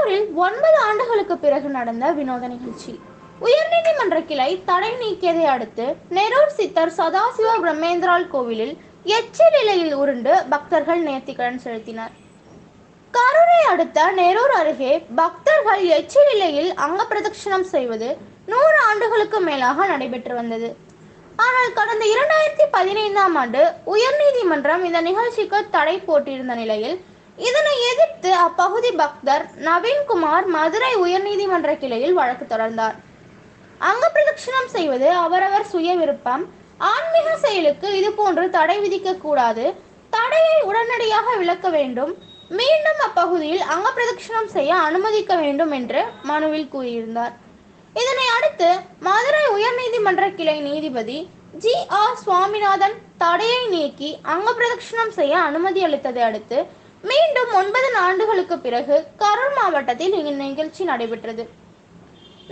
கரூரில் 9 ஆண்டுகளுக்கு பிறகு நடந்த வினோத நிகழ்ச்சி. உயர்நீதிமன்ற கிளை தடை நீக்கியதை அடுத்து நெரூர் சித்தர் சதாசிவ பிரம்மேந்திராள் கோவிலில் எச்சில் இலையில் உருண்டு பக்தர்கள் நேர்த்திக்கடன் செலுத்தினர். கரூரை அடுத்த நெரூர் அருகே பக்தர்கள் எச்சில் இலையில் அங்க பிரதட்சணம் செய்வது 100 ஆண்டுகளுக்கு மேலாக நடைபெற்று வந்தது. ஆனால் கடந்த 2015ஆம் ஆண்டு உயர்நீதிமன்றம் இந்த நிகழ்ச்சிக்கு தடை போட்டிருந்த நிலையில் இதனை எதிர்த்து அப்பகுதி பக்தர் நவீன்குமார் மதுரை உயர்நீதிமன்ற கிளையில் வழக்கு தொடர்ந்தார். அங்க பிரதட்சணம் செய்வது அவரவர் சுய விருப்பம். ஆன்மீக செயலுக்கு இதுபோன்று தடை விதிக்க கூடாது. தடையை உடனடியாக விலக்க வேண்டும். மீண்டும் அப்பகுதியில் அங்க பிரதட்சணம் செய்ய அனுமதிக்க வேண்டும் என்று மனுவில் கூறியிருந்தார். இதனை அடுத்து மதுரை உயர்நீதிமன்ற கிளை நீதிபதி GR சுவாமிநாதன் தடையை நீக்கி அங்க பிரதட்சணம் செய்ய அனுமதி அளித்ததை அடுத்து மீண்டும் 9 ஆண்டுகளுக்கு பிறகு கரூர் மாவட்டத்தில் இந்நிகழ்ச்சி நடைபெற்றது.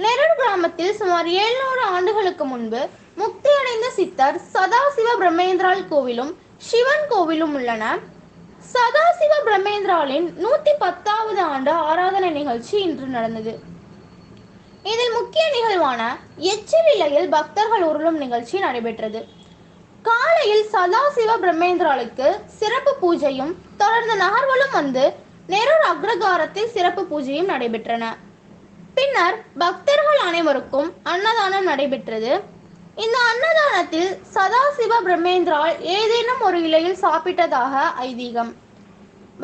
நெரூர் கிராமத்தில் சுமார் 700 ஆண்டுகளுக்கு முன்பு முக்தி அடைந்த சித்தர் சதாசிவ பிரம்மேந்திராள் கோவிலும் சிவன் கோவிலும் உள்ளன. சதாசிவ பிரம்மேந்திராளின் 110வது ஆண்டு ஆராதனை நிகழ்ச்சி இன்று நடந்தது. இதில் முக்கிய நிகழ்வான எச்சில் இலையில் பக்தர்கள் உருளும் நிகழ்ச்சி நடைபெற்றது. காலையில் சதாசிவ பிரம்மேந்திராளுக்கு சிறப்பு பூஜையும் தொடர்ந்து நகர்வலம் வந்து நெரூர் அக்ரகாரத்தில் சிறப்பு பூஜையும் நடைபெற்றன. பின்னர் பக்தர்கள் அனைவருக்கும் அன்னதானம் நடைபெற்றது. இந்த அன்னதானத்தில் சதாசிவ பிரம்மேந்திராள் ஏதேனும் ஒரு இலையில் சாப்பிட்டதாக ஐதீகம்.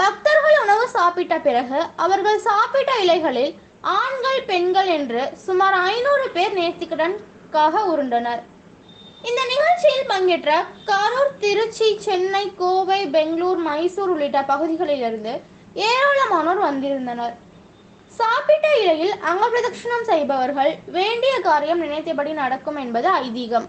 பக்தர்கள் உணவு சாப்பிட்ட பிறகு அவர்கள் சாப்பிட்ட இலைகளில் ஆண்கள் பெண்கள் என்று சுமார் 500 பேர் நேர்த்திக்கடனுக்காக உருண்டனர். இந்த நிகழ்ச்சியில் பங்கேற்ற கரூர், திருச்சி, சென்னை, கோவை, பெங்களூர், மைசூர் உள்ளிட்ட பகுதிகளிலிருந்து ஏராளமானோர் வந்திருந்தனர். சாப்பிட்ட இலையில் அங்க பிரதட்சணம் செய்பவர்கள் வேண்டிய காரியம் நினைத்தபடி நடக்கும் என்பது ஐதீகம்.